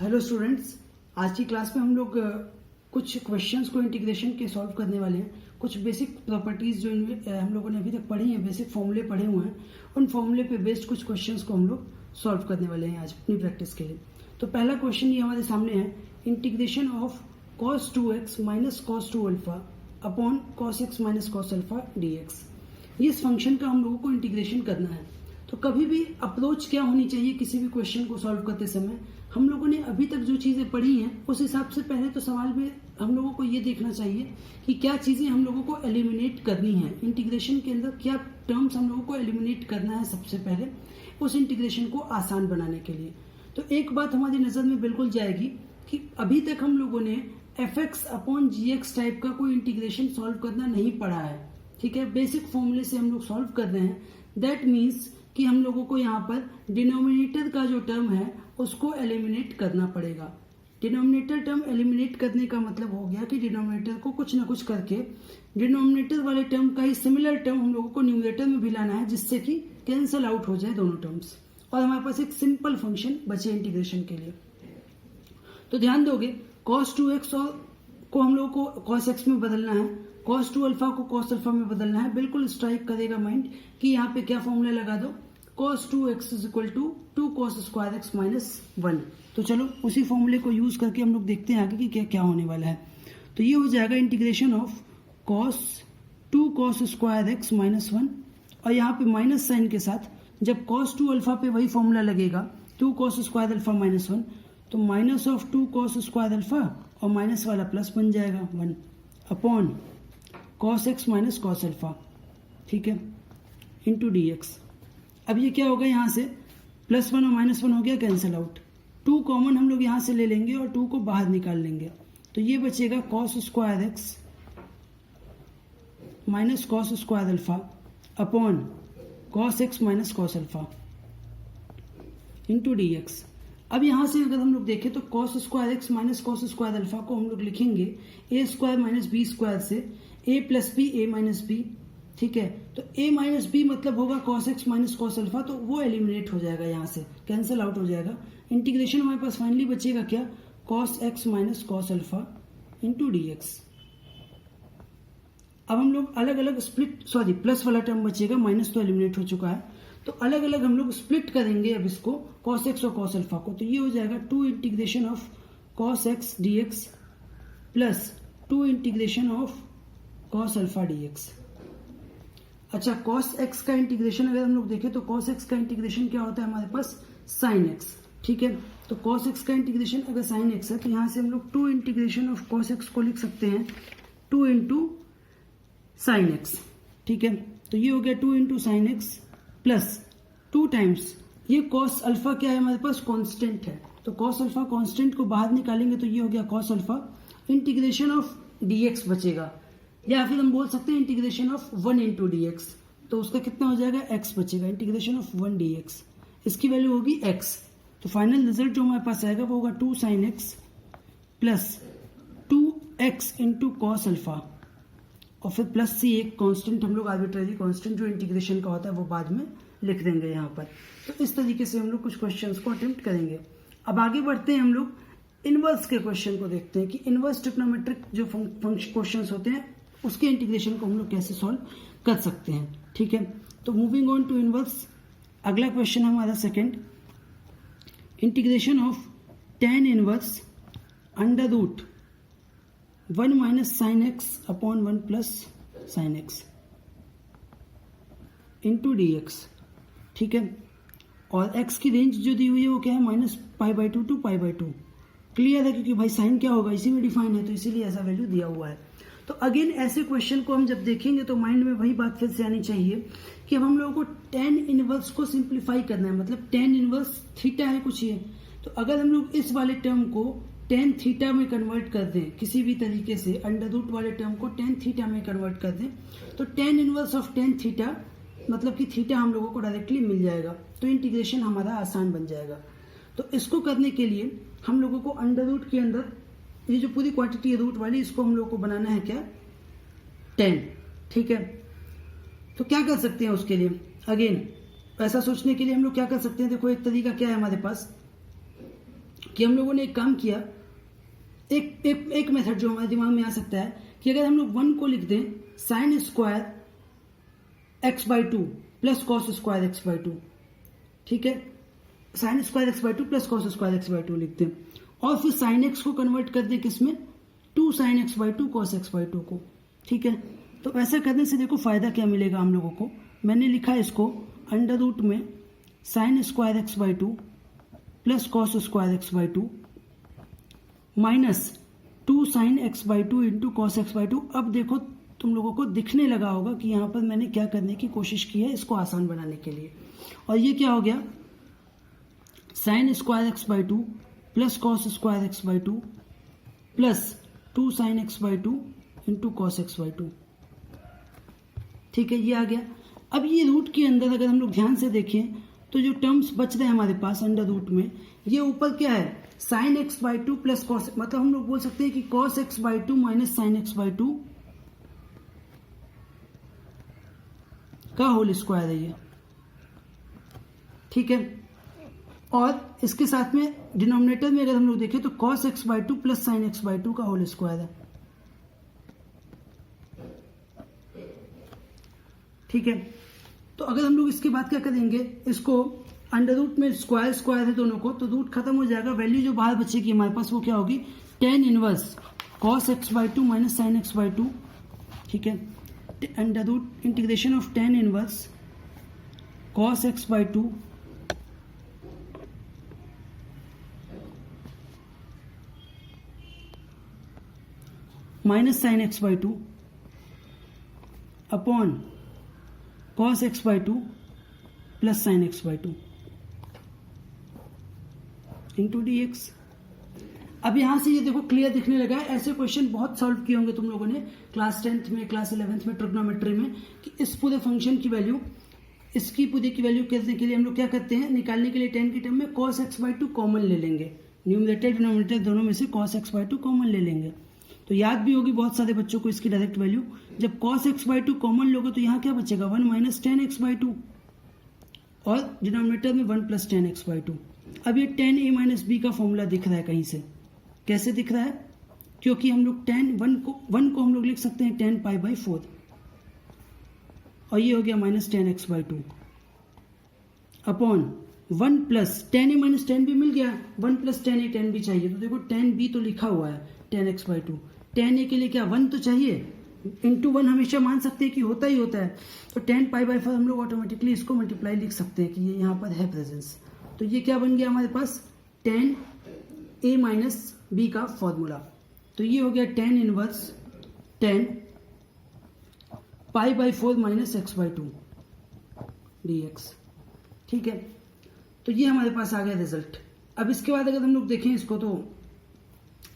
Hello students, आज की class में हम लोग कुछ क्वेश्चंस को इंटीग्रेशन के सॉल्व करने वाले हैं। कुछ बेसिक प्रॉपर्टीज जो हम लोगों ने अभी तक पढ़ी हैं, बेसिक फॉर्मूले पढ़े हुए हैं, उन फॉर्मूले पे बेस्ड कुछ क्वेश्चंस को हम लोग सॉल्व करने वाले हैं आज अपनी प्रैक्टिस के लिए। तो पहला क्वेश्चन ये हमारे सामने है, integration of cos 2x minus cos 2 alpha upon cos x minus cos alpha dx। ये इस फंक्शन का हम लोगों को इंटीग्रेशन करना है। तो कभी भी अप्रोच क्या होनी चाहिए किसी भी क्वेश्चन को सॉल्व करते समय, हम लोगों ने अभी तक जो चीजें पढ़ी हैं उस हिसाब से पहले तो सवाल में हम लोगों को ये देखना चाहिए कि क्या चीजें हम लोगों को एलिमिनेट करनी है इंटीग्रेशन के अंदर, क्या टर्म्स हम लोगों को एलिमिनेट करना है सबसे पहले उस इंटीग्रेशन को आसान बनाने के लिए। तो एक बात हमारी नजर में बिल्कुल जाएगी कि अभी तक हम लोगों ने fx अपॉन gx टाइप का कोई इंटीग्रेशन सॉल्व करना नहीं पढ़ा है। ठीक है, बेसिक फॉर्मूले से हम लोग सॉल्व कर रहे हैं। दैट मीन्स कि हम लोगों को यहाँ पर डिनोमिनेटर का जो टर्म है उसको एलिमिनेट करना पड़ेगा। डिनोमिनेटर टर्म एलिमिनेट करने का मतलब हो गया कि डिनोमिनेटर को कुछ ना कुछ करके डिनोमिनेटर वाले टर्म का ही सिमिलर टर्म हम लोगों को न्यूमरेटर में भी लाना है, जिससे कि कैंसिल आउट हो जाए दोनों टर्म्स और हमारे पास एक सिंपल फंक्शन बचे इंटीग्रेशन के लिए। तो ध्यान दोगे, cos 2x को हम लोगों को cos x में बदलना है, cos 2 अल्फा को cos अल्फा में बदलना है। बिल्कुल स्ट्राइक करेगा माइंड कि यहाँ पे क्या फॉर्मूला लगा दो, cos 2x is equal to 2 cos square x minus 1। तो चलो उसी फॉर्मूले को यूज करके हम लोग देखते हैं आगे कि क्या क्या होने वाला है। तो ये हो जाएगा integration of cos 2 cos square x minus 1, और यहाँ पे माइनस साइन के साथ जब cos 2 अल्फा पे वही फॉर्मूला लगेगा 2 cos स्क्वायर अल्फा माइनस 1, तो minus of 2 cos square alpha और माइनस वाला प्लस बन जाएगा 1 upon cos x minus cos alpha, ठीक है, इंटू dx। अब ये क्या होगा, यहाँ से +1 और -1 हो गया कैंसिल आउट, 2 कॉमन हम लोग यहाँ से ले लेंगे और 2 को बाहर निकाल लेंगे। तो ये बचेगा cos square x minus cos square alpha upon cos x minus cos alpha into dx। अब यहाँ से अगर हम लोग देखें तो cos square x minus cos square alpha को हम लोग लिखेंगे a square minus b square से a plus B a minus B. ठीक है, तो a माइनस बी मतलब होगा cos x minus cos alpha, तो वो एलिमिनेट हो जाएगा, यहाँ से कैंसिल आउट हो जाएगा। इंटीग्रेशन हमारे पास फाइनली बचेगा क्या, cos x minus cos alpha into dx। अब हम लोग अलग अलग प्लस वाला टर्म बचेगा, माइनस तो एलिमिनेट हो चुका है, तो अलग अलग हम लोग स्प्लिट करेंगे अब इसको cos x और cos अल्फा को। तो ये हो जाएगा 2 integration of cos x dx plus 2 integration of cos alpha dx। अच्छा, cos x का इंटीग्रेशन अगर हम लोग देखें तो cos x का इंटीग्रेशन क्या होता है हमारे पास, sin x। ठीक है, तो cos x का इंटीग्रेशन अगर sin x है तो यहाँ से हम लोग 2 इंटीग्रेशन ऑफ cos x को लिख सकते हैं 2 इंटू sin x। ठीक है, तो ये हो गया 2 into sin x plus 2 times ये cos अल्फा क्या है हमारे पास, कांस्टेंट है, तो cos अल्फा कांस्टेंट को बाहर निकालेंगे तो ये हो गया cos alpha integration of dx बचेगा, या फिर हम बोल सकते हैं इंटीग्रेशन ऑफ 1 इंटू dx। तो उसका कितना हो जाएगा, x बचेगा, इंटीग्रेशन ऑफ 1 dx, इसकी वैल्यू होगी x। तो फाइनल रिजल्ट जो हमारे पास आएगा वो होगा 2 sin x plus 2x into cos alpha, और फिर प्लस सी एक कांस्टेंट हम लोग आर्बिट्रेरी कांस्टेंट जो इंटीग्रेशन का होता है वो बाद में लिख देंगे यहाँ पर। तो इस तरीके से हम लोग कुछ क्वेश्चंस को अटेम्प्ट करेंगे। अब आगे बढ़ते हैं, हम लोग इनवर्स के क्वेश्चन को देखते हैं कि इनवर्स ट्रिग्नोमेट्रिक जो क्वेश्चंस होते हैं उसके इंटीग्रेशन को हम लोग कैसे सॉल्व कर सकते हैं। ठीक है, तो मूविंग ऑन टू इनवर्स, अगला क्वेश्चन हमारा second, integration of tan inverse under root 1 minus sine x upon 1 plus sine x into d x. ठीक है, और x की रेंज जो दी हुई है वो क्या है, -π/2 टू π/2। क्लियर है, क्योंकि भाई साइन क्या होगा इसी में डिफाइन है, तो इसीलिए ऐसा वैल्यू दिया हुआ है। तो अगेन ऐसे क्वेश्चन को हम जब देखेंगे तो माइंड में वही बात फिर से आनी चाहिए कि अब हम लोगों को tan इनवर्स को सिंप्लीफाई करना है, मतलब tan इनवर्स थीटा है कुछ ये, तो अगर हम लोग इस वाले टर्म को tan थीटा में कन्वर्ट कर दें किसी भी तरीके से, अंडर रूट वाले टर्म को tan थीटा में कन्वर्ट कर दें, तो tan inverse of tan theta मतलब कि थीटा हम लोगों को डायरेक्टली मिल जाएगा, तो इंटीग्रेशन हमारा आसान बन जाएगा। तो इसको करने के लिए हम लोगों को अंडर रूट के अंदर ये जो पूरी क्वांटिटी है रूट वाली, इसको हम लोगों को बनाना है क्या, 10। ठीक है, तो क्या कर सकते हैं उसके लिए, अगेन ऐसा सोचने के लिए हम लोग क्या कर सकते हैं, देखो एक तरीका क्या है हमारे पास, कि हम लोगों ने एक काम किया, एक मेथड जो हमारे दिमाग में आ सकता है कि अगर हम लोग 1 को लिख दें sign square x/2 plus cos square x/2, ठीक है, sign square x/2 plus cos square x/2 लिखते हैं, और फिर साइन x को कन्वर्ट कर दें किसमें, 2 साइन x/2 कॉस x/2 को, ठीक है। तो ऐसा करने से देखो फायदा क्या मिलेगा हम लोगों को। मैंने लिखा इसको अंडर रूट में sine square x/2 plus cos square x/2 minus 2 sine x/2 into cos x/2। अब देखो तुम लोगों को दिखने लगा होगा कि यहाँ पर मैंने क्या करने की कोशिश की है इसको आसान बनाने के लिए। और ये क्या हो गया, sine square x/2 plus cos square x/2 plus 2 sine x/2 into cos x/2, ठीक है, ये आ गया। अब ये रूट के अंदर अगर हम लोग ध्यान से देखें तो जो टर्म्स बच रहे हैं हमारे पास अंडर रूट में, ये ऊपर क्या है, साइन x/2 प्लस कॉस, मतलब हम लोग बोल सकते हैं कि cos x/2 minus sine x/2 का होल स्क्वायर है ये, ठीक है। और इसके साथ में डिनोमिनेटर में अगर हम लोग देखें तो cos x/2 plus sine x/2 का होल स्क्वायर है, ठीक है। तो अगर हम लोग इसके बाद क्या करेंगे, इसको अंडर रूट में स्क्वायर स्क्वायर है दोनों को, तो रूट खत्म हो जाएगा, वैल्यू जो बाहर बचेगी हमारे पास वो क्या होगी, tan inverse cos x/2 minus sine x/2, ठीक है, under root integration of tan inverse cos x/2 minus sine x/2 upon cos x/2 plus sine x/2 into dx। अब यहां से ये देखो क्लियर दिखने लगा है। ऐसे क्वेश्चन बहुत सॉल्व किए होंगे तुम लोगों ने क्लास 10th में, क्लास 11th में ट्रिग्नोमेट्री में, कि इस पूरे फंक्शन की वैल्यू, इसकी पूरे की वैल्यू करने के लिए हम लोग क्या करते हैं, निकालने के लिए tan के टर्म में cos x/2 कॉमन ले लेंगे, न्यूमरेटर डिनोमिनेटर दोनों में से cos x/2 कॉमन ले लेंगे। तो याद भी होगी बहुत सारे बच्चों को इसकी डायरेक्ट वैल्यू, जब cos x/2 कॉमन लोगे तो यहाँ क्या बचेगा, 1 माइनस tan x/2 और डिनोमिनेटर में 1 प्लस tan x/2। अब ये tan a माइनस b का फॉर्मूला दिख रहा है कहीं से, कैसे दिख रहा है, क्योंकि हम लोग tan 1 को हम लोग लिख सकते हैं tan π/4, और ये हो गया minus tan x/2 upon 1 plus tan a minus tan b मिल गया, 1 plus tan a tan b चाहिए, तो देखो tan b तो लिखा हुआ है tan x/2, tan a के लिए क्या 1 तो चाहिए, इंटू 1 हमेशा मान सकते हैं कि होता ही होता है, तो tan π/4 हम लोग ऑटोमेटिकली इसको मल्टीप्लाई लिख सकते हैं कि ये यहाँ पर है प्रेजेंस। तो ये क्या बन गया हमारे पास, tan a माइनस b का फॉर्मूला। तो ये हो गया tan inverse tan π/4 minus x/2 dx, ठीक है। तो ये हमारे पास आ गया रिजल्ट। अब इसके बाद अगर हम लोग देखें इसको तो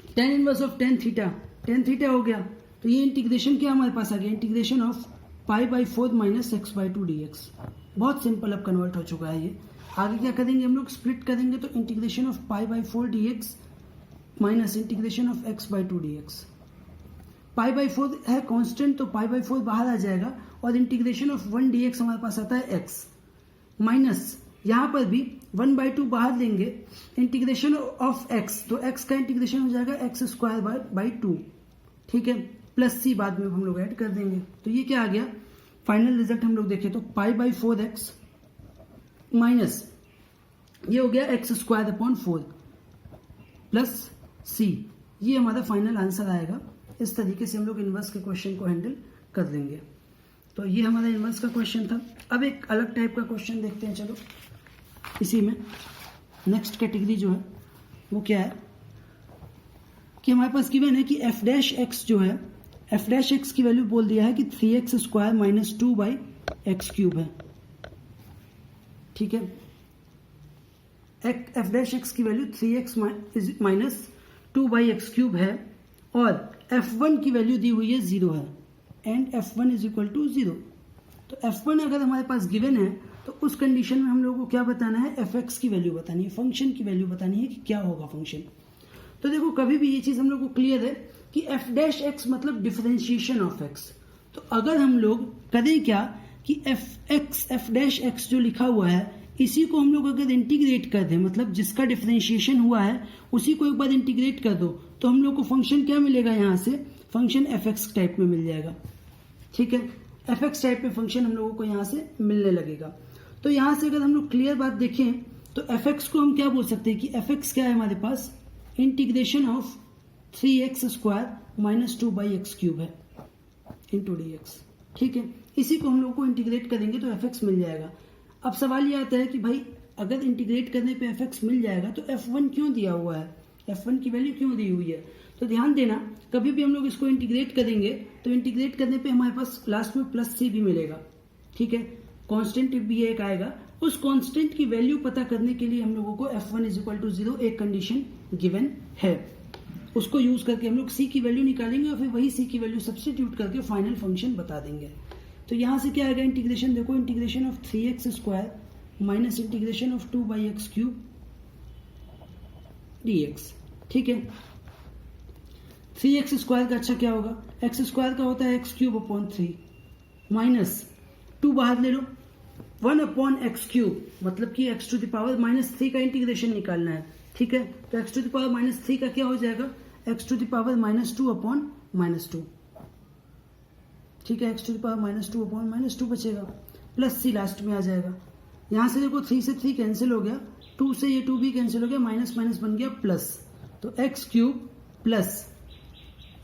tan inverse of tan theta हो गया, तो ये इंटीग्रेशन क्या हमारे पास आ गया, integration of π/4 minus x/2 dx। बहुत सिंपल अब कन्वर्ट हो चुका है ये। आगे क्या करेंगे हम लोग, स्प्लिट करेंगे, तो integration of π/4 dx minus integration of x/2 dx। π/4 है कांस्टेंट, तो π/4 बाहर आ जाएगा, और इंटीग्रेशन ऑफ 1 dx हमारे पास आता है x, माइनस यहाँ पर भी 1/2 बाहर लेंगे, इंटीग्रेशन ऑफ x, तो x का इंटीग्रेशन हो जाएगा x²/2, ठीक है, प्लस c बाद में हम लोग ऐड कर देंगे। तो ये क्या आ गया, फाइनल रिजल्ट हम लोग देखें तो π/4x माइनस ये हो गया x²/4 प्लस c, ये हमारा फाइनल आंसर आएगा। इस तरीके से हम लोग इनवर्स के क्वेश्चन को हैंडल कर देंगे। तो ये हमारा इनवर्स का क्वेश्चन था। अब एक अलग टाइप का क्वेश्चन देखते हैं, चलो इसी में नेक्स्ट कैटेगरी जो है वो क्या है कि हमारे पास गिवन है कि f' जो है, f' की वैल्यू बोल दिया है कि 3x² माइनस 2/x³ है, ठीक है। f' की वैल्यू 3x माइनस 2/x³ है, और f1 की वैल्यू दी हुई है 0 है, and f1 is equal to 0। तो f1 अगर हमारे पास गिवन है तो उस कंडीशन में हम लोगों को क्या बताना है, fx की वैल्यू बतानी है, फंक्शन की वैल्यू बतानी है कि क्या होगा फंक्शन। तो देखो कभी भी ये चीज हम लोग को क्लियर है कि f' मतलब डिफरेंशिएशन ऑफ x। तो अगर हम लोग करें क्या कि f' जो लिखा हुआ है इसी को हम लोग अगर इंटीग्रेट कर दें, मतलब जिसका डिफरेंशिएशन हुआ है उसी को एक बार इंटीग्रेट कर दो, तो हम लोग को फंक्शन क्या मिलेगा, यहाँ से फंक्शन एफ एक्स टाइप में मिल जाएगा। ठीक है, एफ एक्स टाइप में फंक्शन हम लोगों को यहाँ से मिलने लगेगा। तो यहाँ से अगर हम लोग क्लियर बात देखें तो एफ एक्स को हम क्या बोल सकते हैं कि एफ एक्स क्या है हमारे पास, integration of 3x square minus 2/x³ है इंटू डी एक्स। ठीक है, इसी को हम लोग को इंटीग्रेट करेंगे तो एफ एक्स मिल जाएगा। अब सवाल ये आता है कि भाई अगर इंटीग्रेट करने पे एफ एक्स मिल जाएगा तो f1 क्यों दिया हुआ है, f1 की वैल्यू क्यों दी हुई है। तो ध्यान देना, कभी भी हम लोग इसको इंटीग्रेट करेंगे तो इंटीग्रेट करने पे हमारे पास लास्ट में प्लस सी भी मिलेगा। ठीक है, कांस्टेंट भी एक आएगा, उस कांस्टेंट की वैल्यू पता करने के लिए हम लोगों को f1 = 0 एक कंडीशन गिवन है, उसको यूज करके हम लोग c की वैल्यू निकालेंगे और फिर वही c की वैल्यू सब्स्टिट्यूट करके फाइनल फंक्शन बता देंगे। तो यहां से क्या आएगा, इंटीग्रेशन देखो, integration of 3x square minus integration of 2/x³ dx। ठीक है, 3x स्क्वायर का अच्छा क्या होगा, x स्क्वायर का होता है x³ माइनस 2 बाहर ले लो 1/x³ मतलब कि x⁻³ का इंटीग्रेशन निकालना है। ठीक है, तो x⁻³ का क्या हो जाएगा, x⁻²/2 ठीक है, x⁻²/2 बचेगा, प्लस c लास्ट में आ जाएगा। यहां से देखो 3 से 3 कैंसिल हो गया, 2 से ये 2 भी कैंसिल हो गया, माइनस माइनस बन गया प्लस, तो x³ प्लस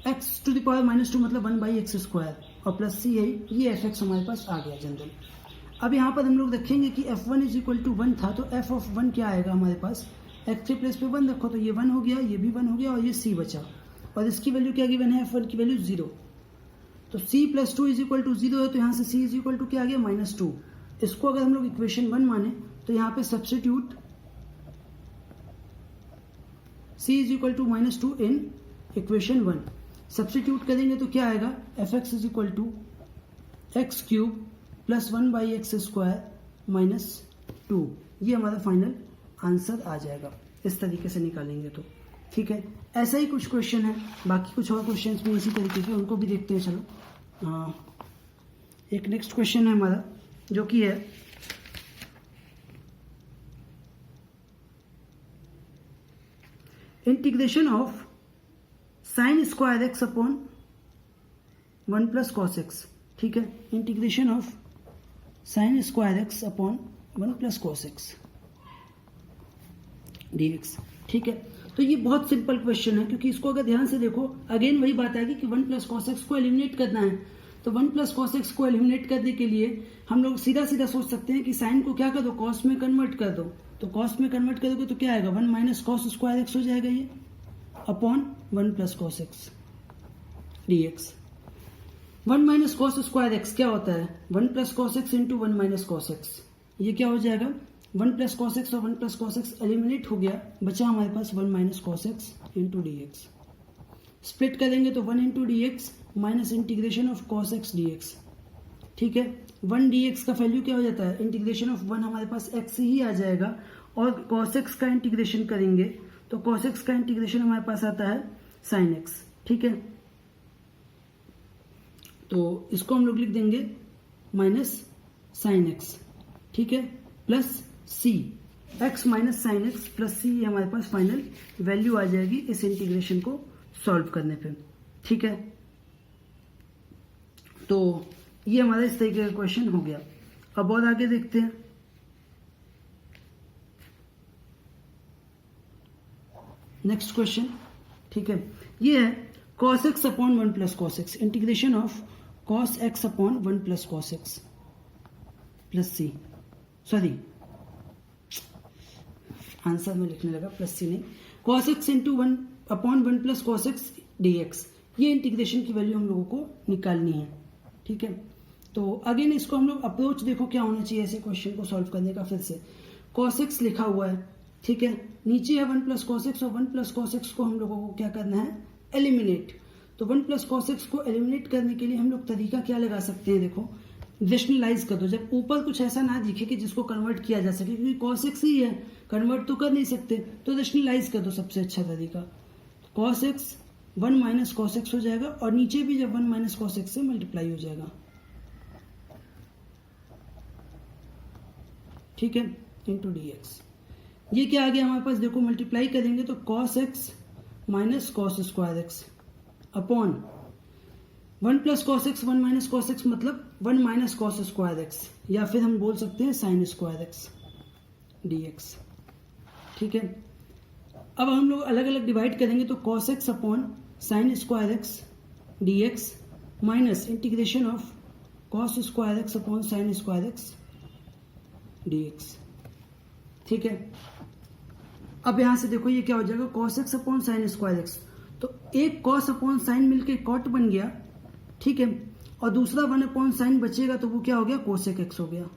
x⁻² मतलब 1/x² और प्लस c है, ये एफ एक्स हमारे पास आ गया जनरल। अब यहाँ पर हम लोग रखेंगे कि f1 = 1 था, तो f ऑफ 1 क्या आएगा हमारे पास, x3 प्लस पे 1 रखो तो ये 1 हो गया, ये भी 1 हो गया और ये c बचा, और इसकी वैल्यू क्या गिवन है, f1 की वैल्यू 0। तो c + 2 = 0 है, तो यहाँ से c = क्या आ गया, -2। इसको अगर हम लोग इक्वेशन 1 माने तो यहाँ पे substitute c = -2 in equation 1 substitute करेंगे तो क्या आएगा, f(x) = x³ + 1/x² - 2। ये हमारा फाइनल आंसर आ जाएगा, इस तरीके से निकालेंगे तो। ठीक है, ऐसा ही कुछ क्वेश्चन है, बाकी कुछ और क्वेश्चंस भी इसी तरीके के, उनको भी देखते हैं। चलो एक नेक्स्ट क्वेश्चन है हमारा, जो कि है integration of sin² x upon 1 + cos x। ठीक है, integration of sin² x upon 1 + cos x dx। ठीक है, तो ये बहुत सिंपल क्वेश्चन है, क्योंकि इसको अगर ध्यान से देखो, अगेन वही बात आएगी कि 1 + cos x को एलिमिनेट करना है। तो 1 + cos x को एलिमिनेट करने के लिए हम लोग सीधा सीधा सोच सकते हैं कि साइन को क्या कर दो, cos में कन्वर्ट कर दो। तो cos में कन्वर्ट करोगे तो क्या आएगा, 1 - cos² x हो जाएगा ये, upon 1 + cos x dx। 1 - cos² x क्या होता है, 1 + cos x × 1 - cos x। ये क्या हो जाएगा, 1 + cos x और 1 + cos x एलिमिनेट हो गया, बचा हमारे पास 1 - cos x × dx। स्प्लिट करेंगे तो 1 × dx minus integration of cos x dx। ठीक है, 1 dx का वैल्यू क्या हो जाता है, इंटीग्रेशन ऑफ 1 हमारे पास x ही आ जाएगा, और cos x का इंटीग्रेशन करेंगे तो cos x का इंटीग्रेशन हमारे पास आता है sin x। ठीक है, तो इसको हम लोग लिख देंगे -sin x। ठीक है, plus c, x - sin x plus c, ये हमारे पास फाइनल वैल्यू आ जाएगी इस इंटीग्रेशन को सॉल्व करने पे। ठीक है, तो ये हमारा इस तरीके का क्वेश्चन हो गया। अब और आगे देखते हैं। नेक्स्ट क्वेश्चन, ठीक है, ये है cos x upon 1 + cos x, integration of cos x upon 1 + cos x plus c, sorry answer में लिखने लगा प्लस c नहीं, cos x × 1 upon 1 + cos x dx। ये इंटीग्रेशन की वैल्यू हम लोगों को निकालनी है। ठीक है, तो अगेन इसको हम लोग अप्रोच देखो क्या होना चाहिए ऐसे क्वेश्चन को सॉल्व करने का। फिर से cos x लिखा हुआ है, ठीक है, नीचे है 1 + cos x, और 1 + cos x को हम लोगों को क्या करना है, एलिमिनेट। तो 1 + cos x को एलिमिनेट करने के लिए हम लोग तरीका क्या लगा सकते हैं, देखो रेशनलाइज कर दो, जब ऊपर कुछ ऐसा ना दिखे कि जिसको कन्वर्ट किया जा सके, क्योंकि cos x ही है, कन्वर्ट तो कर नहीं सकते, तो रेशनलाइज कर दो सबसे अच्छा तरीका। cos x 1 - cos x हो जाएगा, और नीचे भी जब 1 - cos x से मल्टीप्लाई हो जाएगा। ठीक है, इंटू डी एक्स। ये क्या आ गया हमारे पास, देखो मल्टीप्लाई करेंगे तो cos x minus cos square x upon 1 plus cos x 1 minus cos x मतलब 1 माइनस कॉस स्क्वायर एक्स, या फिर हम बोल सकते हैं sine square x d x. ठीक है, अब हम लोग अलग अलग डिवाइड करेंगे तो cos x upon sine square x d x minus integration of cos square x upon sine square x d x. ठीक है, अब यहां से देखो ये क्या हो जाएगा, cos x upon sine square x, तो एक कॉस अपॉन साइन मिलके कॉट बन गया। ठीक है, और दूसरा 1 अपॉन साइन बचेगा तो वो क्या हो गया, कोसेक एक्स हो गया,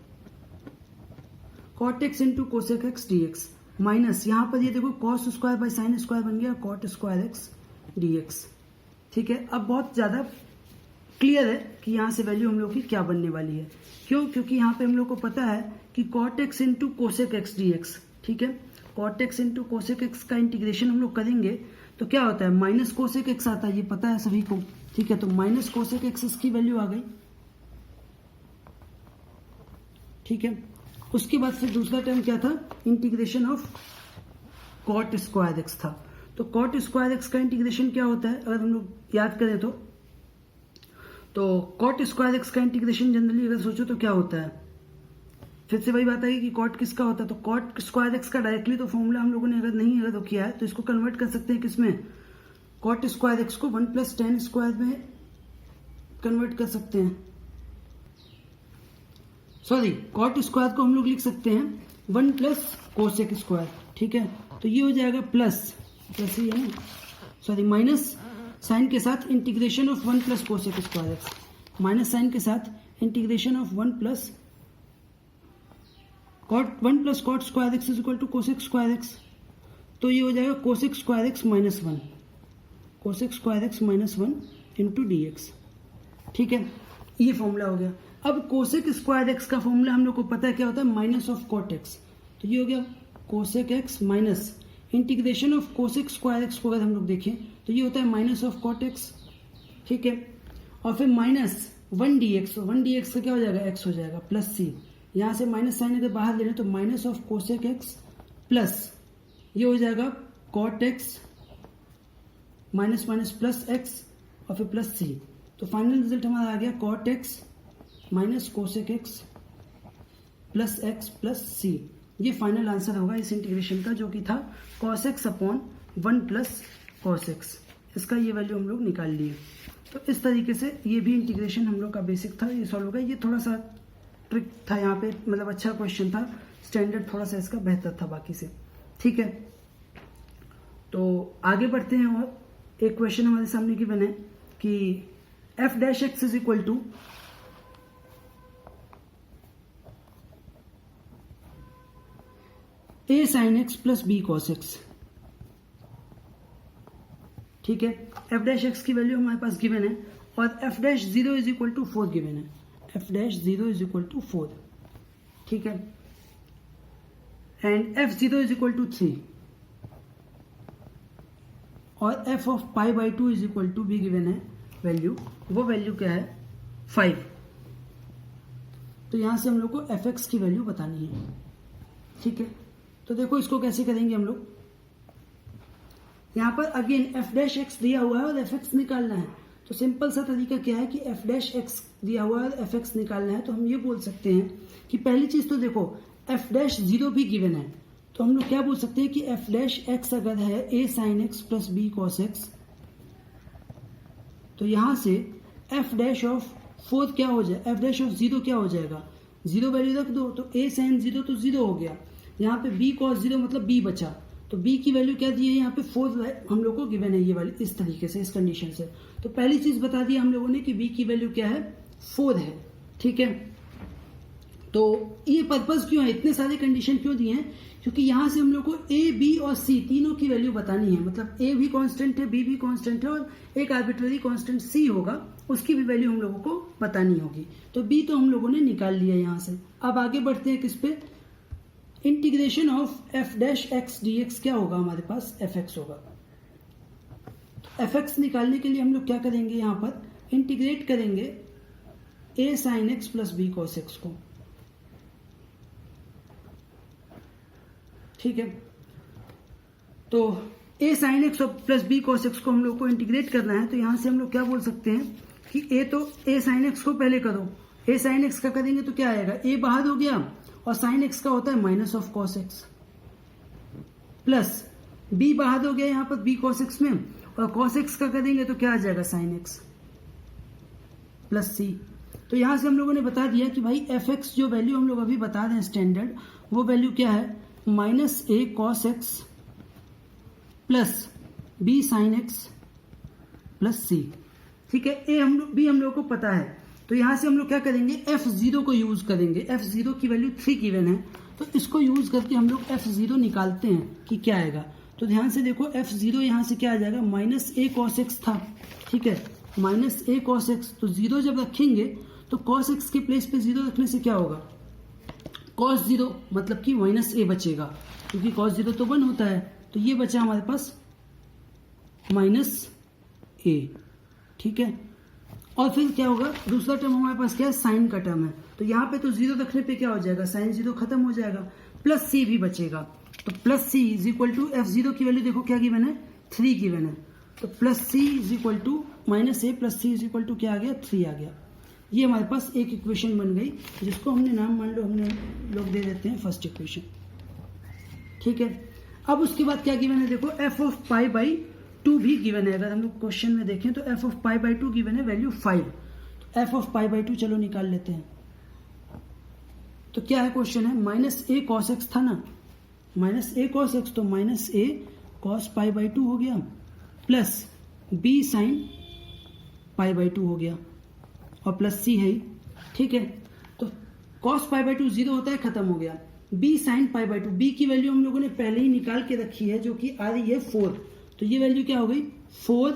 cot x into cosec x d x minus यहां पर ये देखो cos square by sine square बन गया cot square x d x. ठीक है, अब बहुत ज्यादा क्लियर है कि यहां से वैल्यू हम लोग की क्या बनने वाली है। क्यों, क्योंकि यहां पे हम लोग को पता है कि cot x into cosec x d x. ठीक है, cot x into cosec x का इंटीग्रेशन हम लोग करेंगे तो क्या होता है, माइनस कोसेक एक्स आता है, ये पता है सभी को। ठीक है, तो माइनस कोसेक एक्स इसकी वैल्यू आ गई। ठीक है, उसके बाद फिर दूसरा टर्म क्या था, integration of cot square x था। तो कॉट स्क्वायर एक्स का इंटीग्रेशन क्या होता है, अगर हम लोग याद करें तो कॉट स्क्वायर एक्स का इंटीग्रेशन जनरली अगर सोचो तो क्या होता है, फिर से वही बात आई कि कॉट किसका होता है, तो कॉट स्क्वायर एक्स का डायरेक्टली तो फॉर्मूला हम लोगों ने अगर तो किया है तो इसको कन्वर्ट कर सकते हैं किसमें, कॉट स्क्वायर एक्स को 1 प्लस टेन स्क्वायर में कन्वर्ट कर सकते हैं। सॉरी, कॉट स्क्वायर को हम लोग लिख सकते हैं 1 प्लस कोसेक स्क्वायर। ठीक है, तो ये हो जाएगा प्लस ही है ना, सॉरी माइनस साइन के साथ integration of 1 plus cosec square x, minus sine के साथ integration of 1 plus cot square x is equal to cosec square x. तो ये हो जाएगा cosec square x minus 1, cosec square x minus 1 into d x. ठीक है, ये formula हो गया। अब कोसेक स्क्वायर एक्स का फॉर्मूला हम लोग को पता है क्या होता है, माइनस ऑफ कॉट एक्स। तो ये हो गया cosec x minus integration of cosec square x को अगर हम लोग देखें तो ये होता है माइनस ऑफ कॉट एक्स। ठीक है, और फिर minus 1 D x, 1 D x का क्या हो जाएगा, एक्स हो जाएगा प्लस सी, यहां से माइनस साइन अगर बाहर ले लें तो minus of cosec x plus ये हो जाएगा cot x minus minus plus x और फिर प्लस सी। तो फाइनल रिजल्ट हमारा आ गया cot x minus cosec x plus x plus C. ये फाइनल आंसर होगा इस इंटीग्रेशन का, जो कि था cos x upon 1 plus cos x. इसका ये वैल्यू हम लोग निकाल लिए। तो इस तरीके से ये भी इंटीग्रेशन हम लोग का बेसिक था, ये सॉल्व हो गया। ये थोड़ा सा ट्रिक था यहाँ पे, मतलब अच्छा क्वेश्चन था, स्टैंडर्ड थोड़ा सा इसका बेहतर था बाकी से। ठीक है, तो आगे बढ़ते हैं। और एक क्वेश्चन हमारे सामने गिवन है कि f dash x is equal to a sine x plus b cos x. ठीक है, एफ डैश एक्स की वैल्यू हमारे पास गिवन है और f dash 0 is equal to 4 given है, f dash 0 is equal to 4। ठीक है, and f 0 is equal to 3 और f of pi by 2 is equal to भी गिवन है वैल्यू, वो वैल्यू क्या है 5। तो यहां से हम लोग को एफ एक्स की वैल्यू बतानी है। ठीक है, तो देखो इसको कैसे करेंगे हम लोग। यहां पर अगेन एफ डैश एक्स दिया हुआ है और एफ एक्स निकालना है। तो सिंपल सा तरीका क्या है कि एफ डैश एक्स दिया हुआ है और एफ एक्स निकालना है, तो हम ये बोल सकते हैं कि पहली चीज तो देखो एफ डैश 0 भी गिवन है, तो हम लोग क्या बोल सकते हैं कि एफ डैश एक्स अगर है a sine x plus b cos x, तो यहां से एफ डैश ऑफ 4 क्या हो जाए, एफ डैश ऑफ 0 क्या हो जाएगा, 0 वैल्यू रख दो, तो ए साइन 0 तो 0 हो गया। यहाँ पे बी कॉस 0 मतलब बी बचा, तो बी की वैल्यू क्या दी है यहाँ पे 4 हम लोग को गिवन है ये वाली, इस तरीके से, इस कंडीशन से। तो पहली चीज बता दी हम लोगों ने कि बी की वैल्यू क्या है 4 है। ठीक है, तो ये पर्पज क्यों है, इतने सारे कंडीशन क्यों दिए हैं, क्योंकि यहां से हम लोग को ए बी और सी तीनों की वैल्यू बतानी है। मतलब ए भी कांस्टेंट है, बी भी कांस्टेंट है और एक आर्बिट्ररी कांस्टेंट सी होगा, उसकी भी वैल्यू हम लोगों को बतानी होगी। तो बी तो हम लोगों ने निकाल लिया यहां से। अब आगे बढ़ते हैं किस पे, integration of F dash x d x क्या होगा हमारे पास, एफ एक्स होगा। एफ एक्स निकालने के लिए हम लोग क्या करेंगे, यहां पर इंटीग्रेट करेंगे a sine x plus b cos x को। ठीक है। तो a sin x और प्लस b cos x को हम लोग को इंटीग्रेट करना है, तो यहां से हम लोग क्या बोल सकते हैं कि a sin x को पहले करो, a sin x का करेंगे तो क्या आएगा, a बाहर हो गया और sin x का होता है minus of cos x, plus b बाहर हो गया यहाँ पर b cos x में, और cos x का करेंगे तो क्या आ जाएगा sin x प्लस c। तो यहां से हम लोगों ने बता दिया कि भाई fx जो वैल्यू हम लोग अभी बता रहे हैं स्टैंडर्ड, वो वैल्यू क्या है, minus a cos x plus b sin x plus c। ठीक है, a हम लोग को पता है, तो यहां से हम लोग क्या करेंगे, f0 को यूज करेंगे। f0 की वैल्यू 3 गिवन है, तो इसको यूज करके हम लोग f0 निकालते हैं कि क्या आएगा। तो ध्यान से देखो f0 यहां से क्या आ जाएगा, माइनस a cos x था, ठीक है, माइनस a cos x, तो 0 जब रखेंगे तो cos x के प्लेस पे 0 रखने से क्या होगा, cos 0 मतलब कि माइनस a बचेगा, क्योंकि cos 0 तो 1 होता है, तो ये बचा हमारे पास माइनस a। ठीक है, और फिर क्या होगा, दूसरा टर्म हमारे पास क्या है, साइन का टर्म है, तो यहाँ पे तो 0 रखने पे क्या हो जाएगा, साइन 0 खत्म हो जाएगा, प्लस c भी बचेगा। तो plus c is equal to f0 की वैल्यू देखो क्या गिवन है, 3 गिवन है, तो plus c is equal to minus a plus c is equal to क्या आ गया, 3 आ गया। ये हमारे पास एक इक्वेशन बन गई, जिसको हमने नाम मान लो हमने लोग दे देते हैं फर्स्ट इक्वेशन। ठीक है, अब उसके बाद क्या गिवन है, देखो f ऑफ पाई बाई 2 भी गिवन है। अगर हम लोग क्वेश्चन में देखें तो f of pi by 2 given है, वैल्यू 5। तो f ऑफ पाई बाई 2 चलो निकाल लेते हैं। तो क्या है क्वेश्चन है, माइनस a cos x था ना, माइनस a cos x, तो minus a cos pi by 2 हो गया, plus b sine pi by 2 हो गया, और प्लस c है ही। ठीक है, तो cos पाई बाई 2 0 होता है, खत्म हो गया। b sine pi by 2, b की वैल्यू हम लोगों ने पहले ही निकाल के रखी है, जो कि आ रही है 4, तो ये वैल्यू क्या हो गई, 4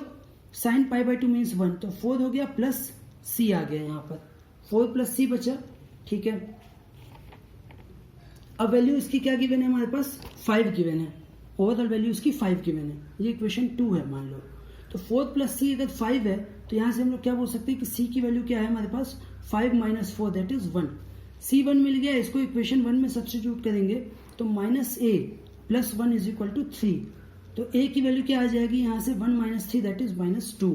साइन पाई बाई 2 मीन्स 1, तो 4 हो गया प्लस c आ गया, यहाँ पर 4 प्लस c बचा। ठीक है, अब वैल्यू इसकी क्या गिवन है, हमारे पास 5 गिवन है, ओवरऑल वैल्यू इसकी 5 गिवन है, ये इक्वेशन 2 है मान लो। तो 4 प्लस c अगर 5 है, तो यहां से हम लोग क्या बोल सकते हैं कि c की वैल्यू क्या है हमारे पास, 5 माइनस 4 दैट इज 1। c 1 मिल गया, इसको इक्वेशन 1 में सब्स्टिट्यूट करेंगे तो minus a plus 1 is equal to 3। तो a की वैल्यू क्या आ जाएगी, यहाँ से 1 माइनस 3 दैट इज माइनस 2।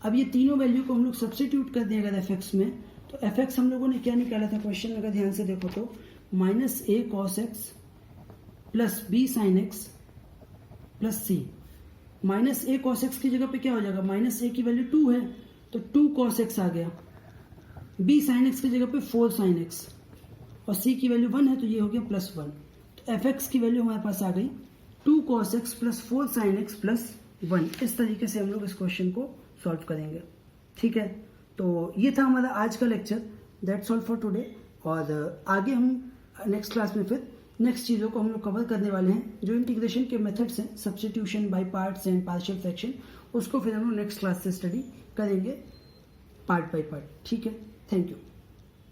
अब ये तीनों वैल्यू को हम लोग सब्स्टिट्यूट कर दें अगर fx में, तो fx हम लोगों ने क्या निकाला था क्वेश्चन, अगर ध्यान से देखो तो minus a cos x plus b sin x plus c। Minus a cos x की जगह पे क्या हो जाएगा, माइनस a की वैल्यू 2 है, तो 2 cos x आ गया, b sin x की जगह पे 4 sin x, और c की वैल्यू 1 है, तो ये हो गया प्लस 1। तो fx की वैल्यू हमारे पास आ गई 2 cos x plus 4 sin x plus 1। इस तरीके से हम लोग इस क्वेश्चन को सॉल्व करेंगे। ठीक है, तो ये था हमारा आज का lecture, that's all for today. और आगे हम नेक्स्ट क्लास में फिर नेक्स्ट चीज़ों को हम लोग कवर करने वाले हैं, जो इंटीग्रेशन के मेथड्स हैं, substitution by parts and partial fraction, उसको फिर हम लोग नेक्स्ट क्लास से स्टडी करेंगे पार्ट बाय पार्ट। ठीक है, थैंक यू।